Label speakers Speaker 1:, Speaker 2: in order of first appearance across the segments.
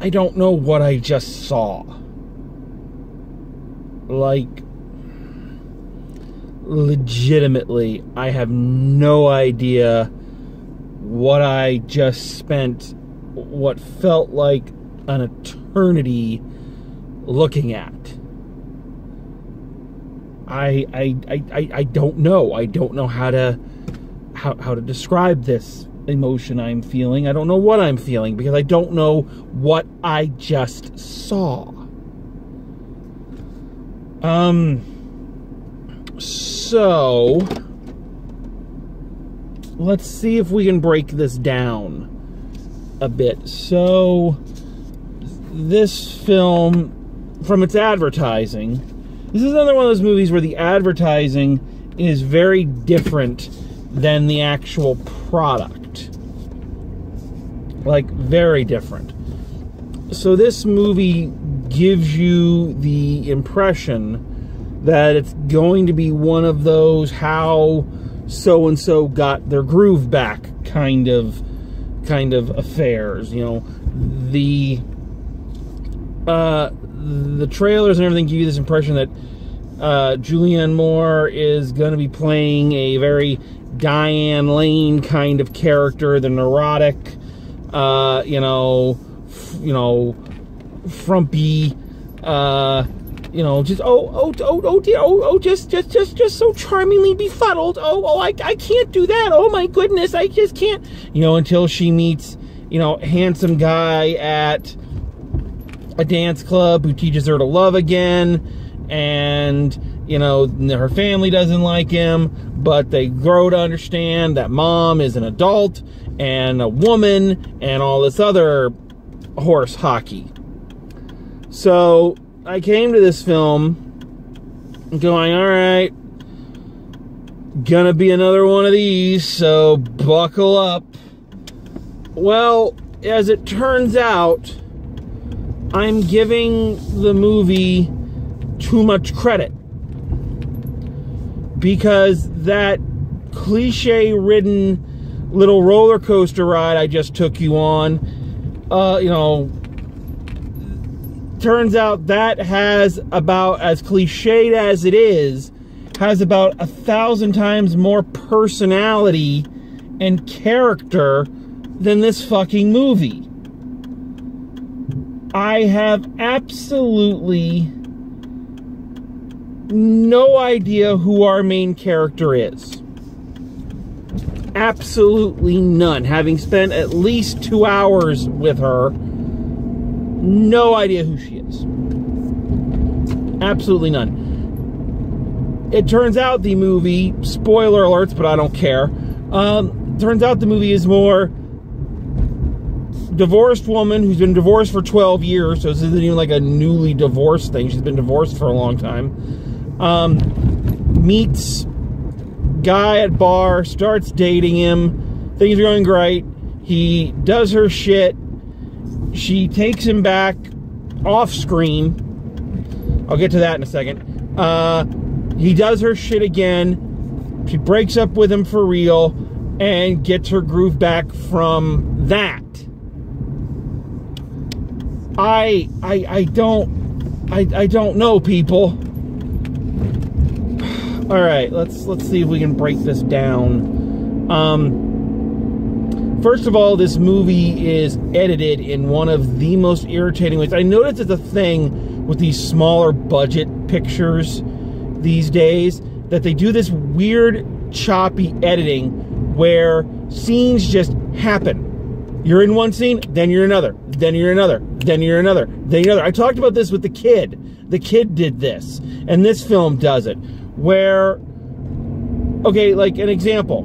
Speaker 1: I don't know what I just saw. Like, legitimately, I have no idea what I just spent what felt like an eternity looking at. I don't know. I don't know how to describe this emotion I'm feeling. I don't know what I'm feeling because I don't know what I just saw. So let's see if we can break this down a bit. So this film, from its advertising, this is another one of those movies where the advertising is very different than the actual product. Like, very different. So this movie gives you the impression that it's going to be one of those how so-and-so got their groove back kind of affairs. You know, the trailers and everything give you this impression that Julianne Moore is going to be playing a very Diane Lane kind of character, the neurotic, frumpy, just so charmingly befuddled. I can't do that. Oh my goodness, I just can't. Until she meets, handsome guy at a dance club who teaches her to love again, and her family doesn't like him, but they grow to understand that mom is an adult and a woman and all this other horse hockey. So I came to this film going, all right, gonna be another one of these, so buckle up. Well, as it turns out, I'm giving the movie too much credit, because that cliche-ridden little roller coaster ride I just took you on, turns out that has about, as cliched as it is, has about 1,000 times more personality and character than this fucking movie. I have absolutely no idea who our main character is. Absolutely none. Having spent at least 2 hours with her, no idea who she is. Absolutely none. It turns out the movie, spoiler alerts, but I don't care, turns out the movie is more divorced woman who's been divorced for 12 years, so this isn't even like a newly divorced thing. She's been divorced for a long time. Meets guy at bar, starts dating him, things are going great, he does her shit, she takes him back off screen, I'll get to that in a second, he does her shit again, she breaks up with him for real, and gets her groove back from that. I don't know, people. All right, let's see if we can break this down. First of all, this movie is edited in one of the most irritating ways. I noticed it's a thing with these smaller budget pictures these days, that they do this weird choppy editing where scenes just happen. You're in one scene, then you're another, then you're another, then you're another, then you're another. I talked about this with The Kid. The Kid did this, and this film does it. Where, okay, like an example.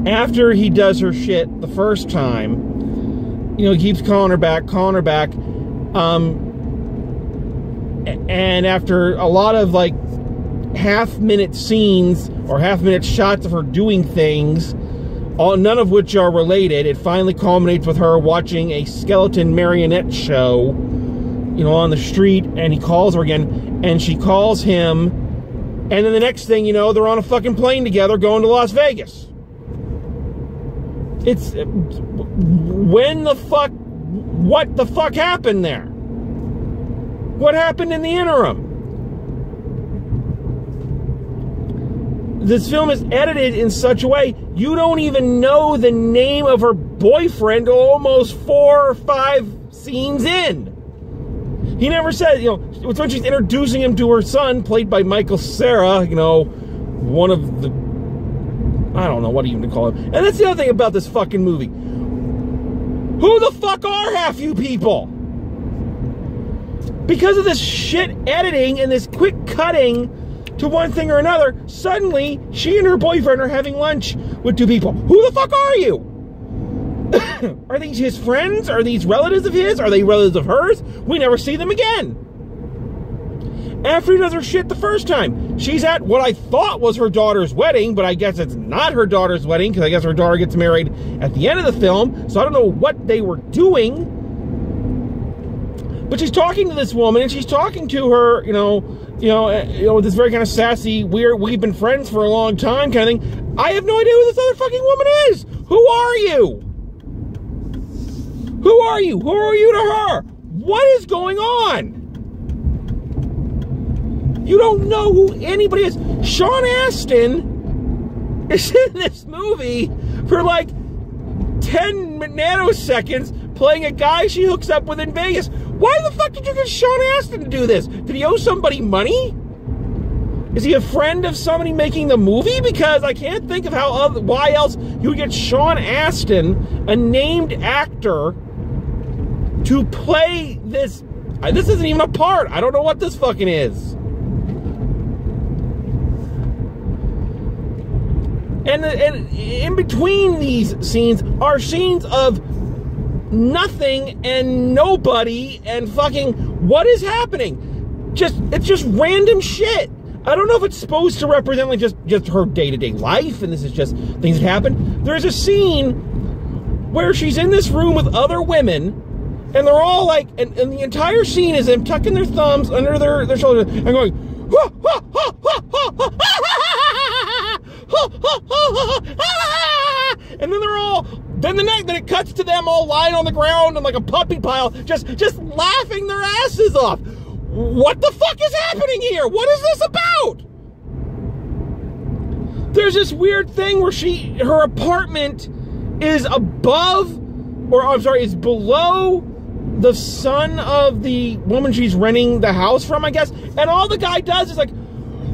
Speaker 1: After he does her shit the first time, he keeps calling her back, and after a lot of like half-minute scenes or half-minute shots of her doing things, none of which are related, it finally culminates with her watching a skeleton marionette show, on the street, and he calls her again, and she calls him, and then the next thing you know, they're on a fucking plane together going to Las Vegas. When the fuck what the fuck happened there? What happened in the interim? This film is edited in such a way you don't even know the name of her boyfriend almost 4 or 5 scenes in. He never says, you know, it's when she's introducing him to her son, played by Michael Cera, you know, one of the, I don't know what even to call him. And that's the other thing about this fucking movie. Who the fuck are half you people? Because of this shit editing and this quick cutting to one thing or another, suddenly she and her boyfriend are having lunch with 2 people. Who the fuck are you? Are these his friends? Are these relatives of his? Are they relatives of hers? We never see them again. After he does her shit the first time, she's at what I thought was her daughter's wedding, but I guess it's not her daughter's wedding, because I guess her daughter gets married at the end of the film, so I don't know what they were doing. But she's talking to this woman, and she's talking to her, you know, with this very kind of sassy, we've been friends for a long time kind of thing. I have no idea who this other fucking woman is. Who are you? Who are you? Who are you to her? What is going on? You don't know who anybody is. Sean Astin is in this movie for like 10 nanoseconds playing a guy she hooks up with in Vegas. Why the fuck did you get Sean Astin to do this? Did he owe somebody money? Is he a friend of somebody making the movie? Because I can't think of why else you would get Sean Astin, a named actor, to play this. This isn't even a part. I don't know what this fucking is. And in between these scenes are scenes of nothing and nobody and fucking what is happening. It's just random shit. I don't know if it's supposed to represent like just her day-to-day life and this is just things that happen. There's a scene where she's in this room with other women and they're all like, and the entire scene is them tucking their thumbs under their shoulders and going, wah, wah, wah, wah, wah, wah, and then they're all, then it cuts to them all lying on the ground in like a puppy pile, just laughing their asses off. What the fuck is happening here? What is this about? There's this weird thing where her apartment is is below the son of the woman she's renting the house from, I guess. And all the guy does is like,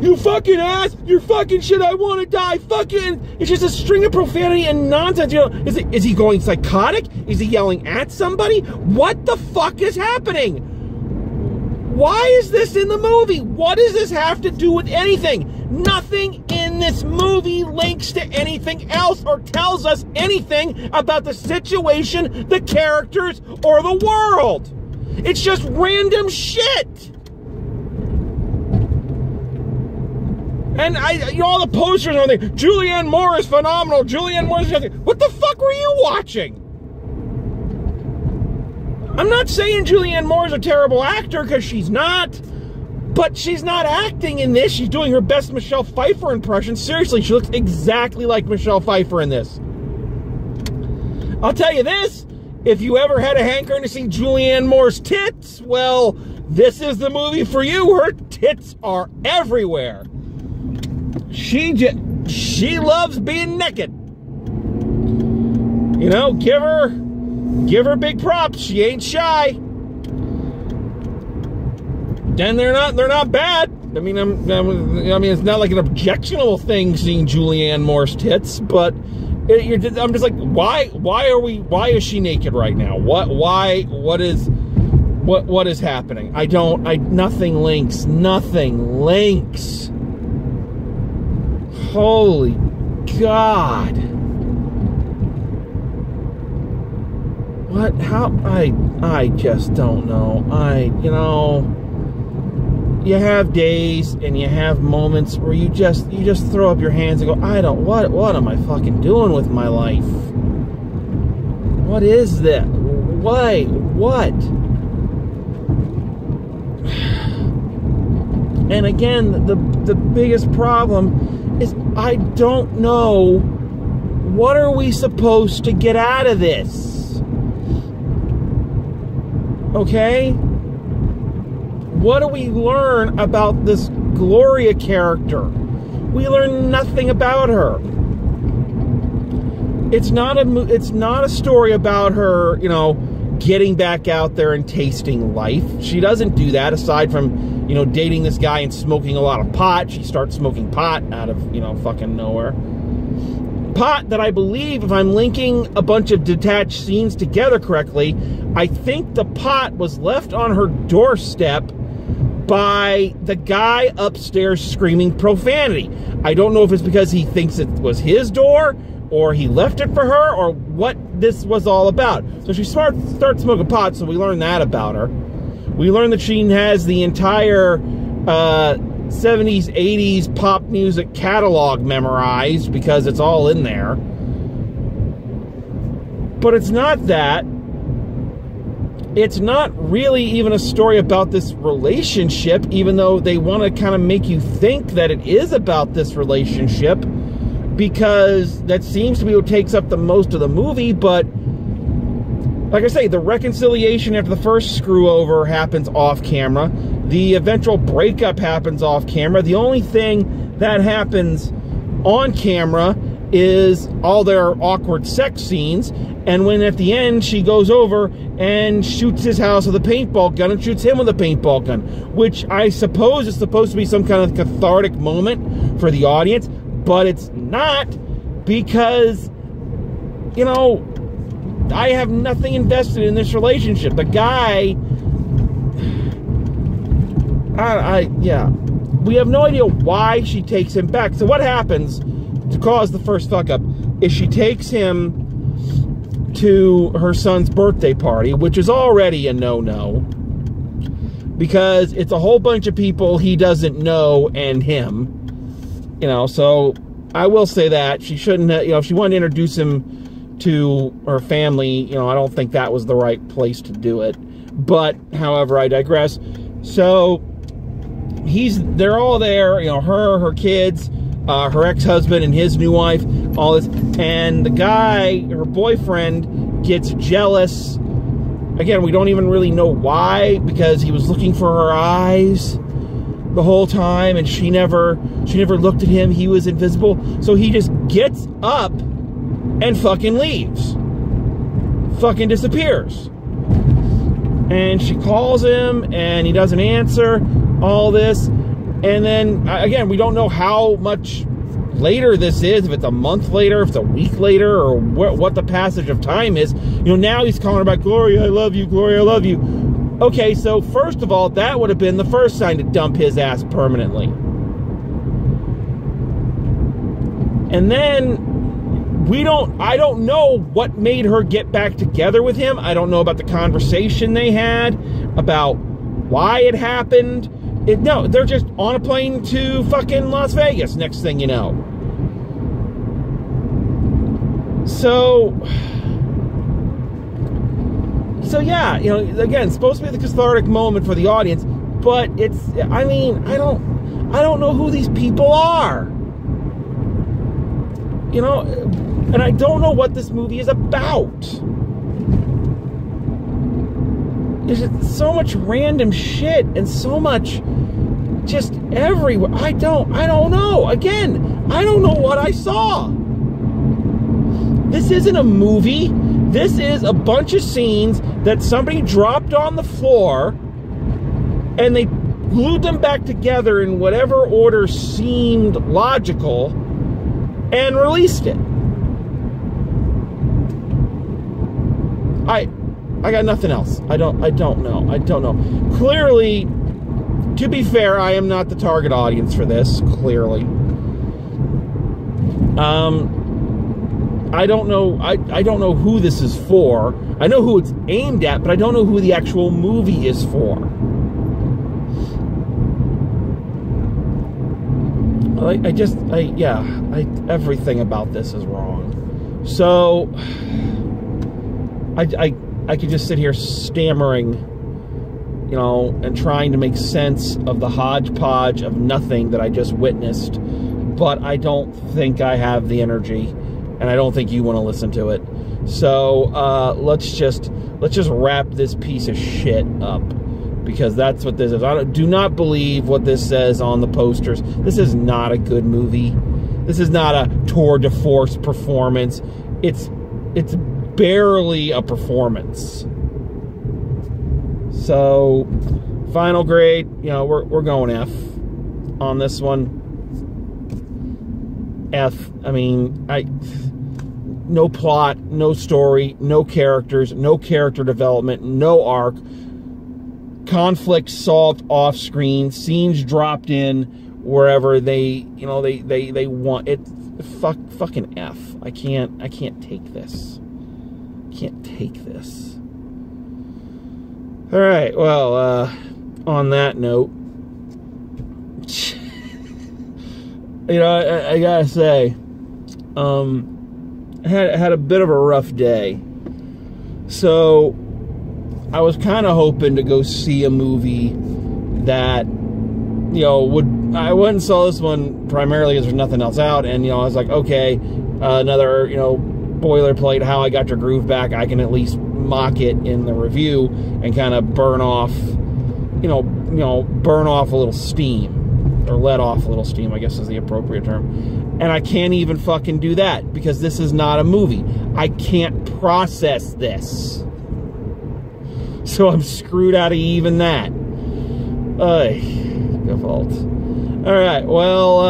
Speaker 1: you fucking ass, you're fucking shit, I want to die, fucking. It's just a string of profanity and nonsense. You know, is he going psychotic? Is he yelling at somebody? What the fuck is happening? Why is this in the movie? What does this have to do with anything? Nothing in this movie links to anything else or tells us anything about the situation, the characters, or the world. It's just random shit. And all the posters on there. Julianne Moore is phenomenal. Julianne Moore is nothing. What the fuck were you watching? I'm not saying Julianne Moore is a terrible actor, because she's not. But she's not acting in this. She's doing her best Michelle Pfeiffer impression. Seriously, she looks exactly like Michelle Pfeiffer in this. I'll tell you this. If you ever had a hankering to see Julianne Moore's tits, well, this is the movie for you. Her tits are everywhere. She loves being naked. You know, give her big props. She ain't shy. Then they're not bad. I mean, it's not like an objectionable thing seeing Julianne Moore's tits, but I'm just like, why is she naked right now? What is happening? Nothing links. Holy God. What? How? I just don't know. You have days and you have moments where you just throw up your hands and go, what am I fucking doing with my life? What is that? Why? What? And again, the biggest problem is I don't know, what are we supposed to get out of this? Okay? What do we learn about this Gloria character? We learn nothing about her. It's not a story about her, you know, getting back out there and tasting life. She doesn't do that, aside from, you know, dating this guy and smoking a lot of pot. She starts smoking pot out of, you know, fucking nowhere. Pot that I believe, if I'm linking a bunch of detached scenes together correctly, I think the pot was left on her doorstep by the guy upstairs screaming profanity. I don't know if it's because he thinks it was his door, or he left it for her, or what this was all about. So she starts smoking pot, so we learn that about her. We learn that she has the entire 70s, 80s pop music catalog memorized, because it's all in there. But it's not that. It's not really even a story about this relationship, even though they want to kind of make you think that it is about this relationship, because that seems to be what takes up the most of the movie. But like I say, the reconciliation after the first screw over happens off camera. The eventual breakup happens off camera. The only thing that happens on camera is all their awkward sex scenes. And when at the end she goes over and shoots his house with a paintball gun and shoots him with a paintball gun, which I suppose is supposed to be some kind of cathartic moment for the audience, but it's not, because, you know, I have nothing invested in this relationship. The guy, yeah, we have no idea why she takes him back. So what happens to cause the first fuck up is she takes him to her son's birthday party, which is already a no-no, because it's a whole bunch of people he doesn't know and him, you know. So I will say that she shouldn't have, you know, if she wanted to introduce him to her family, you know, I don't think that was the right place to do it. But however, I digress. So they're all there, you know, her kids, her ex-husband and his new wife, all this, and the guy, her boyfriend, gets jealous. Again, we don't even really know why, because he was looking for her eyes the whole time, and she never looked at him. He was invisible. So he just gets up and fucking leaves. Fucking disappears. And she calls him, and he doesn't answer, all this. And then, again, we don't know how much later this is, if it's a month later, if it's a week later, or what the passage of time is. You know, now he's calling her back, Gloria, I love you, Gloria, I love you. Okay, so first of all, that would have been the first sign to dump his ass permanently. And then, I don't know what made her get back together with him. I don't know about the conversation they had, about why it happened. No, they're just on a plane to fucking Las Vegas, next thing you know. So yeah, you know, again, it's supposed to be the cathartic moment for the audience, but it's, I mean, I don't know who these people are. You know, and I don't know what this movie is about. There's just so much random shit and so much just everywhere. I don't know. Again, I don't know what I saw. This isn't a movie. This is a bunch of scenes that somebody dropped on the floor and they glued them back together in whatever order seemed logical and released it. I got nothing else. I don't know. Clearly, to be fair, I am not the target audience for this, clearly. I don't know. I don't know who this is for. I know who it's aimed at, but I don't know who the actual movie is for. Everything about this is wrong. So, I could just sit here stammering, you know, and trying to make sense of the hodgepodge of nothing that I just witnessed. But I don't think I have the energy, and I don't think you want to listen to it. So let's just wrap this piece of shit up, because that's what this is. I do not believe what this says on the posters. This is not a good movie. This is not a tour de force performance. It's barely a performance. So final grade, you know, we're going F on this one. F. I mean, no plot, no story, no characters, no character development, no arc. Conflict solved off screen, scenes dropped in wherever they want it. Fucking F. I can't take this. Can't take this. All right. Well, on that note, you know, I gotta say, I had a bit of a rough day. So I was kind of hoping to go see a movie that, you know, I went and saw this one primarily because there's nothing else out, and, you know, I was like, okay, another, you know, boilerplate, How I Got Your Groove Back. I can at least mock it in the review and kind of burn off, burn off a little steam, or let off a little steam, I guess is the appropriate term. And I can't even fucking do that because this is not a movie. I can't process this. So I'm screwed out of even that. Default. Alright, well,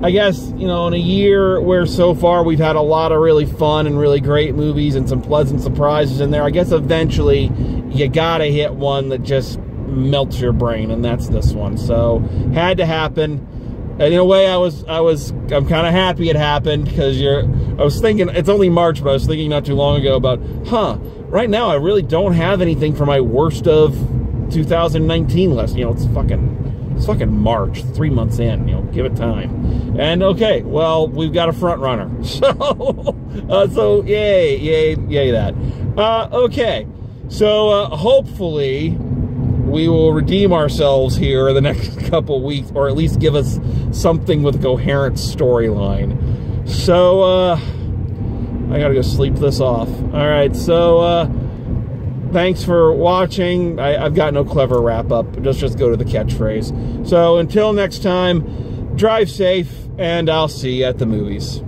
Speaker 1: I guess, you know, in a year where so far we've had a lot of really fun and really great movies and some pleasant surprises in there, I guess eventually you gotta hit one that just melts your brain, and that's this one. So, had to happen. And in a way, I'm kind of happy it happened, because I was thinking, it's only March, but I was thinking not too long ago about, right now I really don't have anything for my worst of 2019 list. You know, it's fucking March, 3 months in, you know, give it time. And okay, well, we've got a front runner. So yay that. Okay, so hopefully we will redeem ourselves here in the next couple weeks, or at least give us something with a coherent storyline. So I gotta go sleep this off. All right, so thanks for watching. I've got no clever wrap-up. Just go to the catchphrase. So until next time, drive safe, and I'll see you at the movies.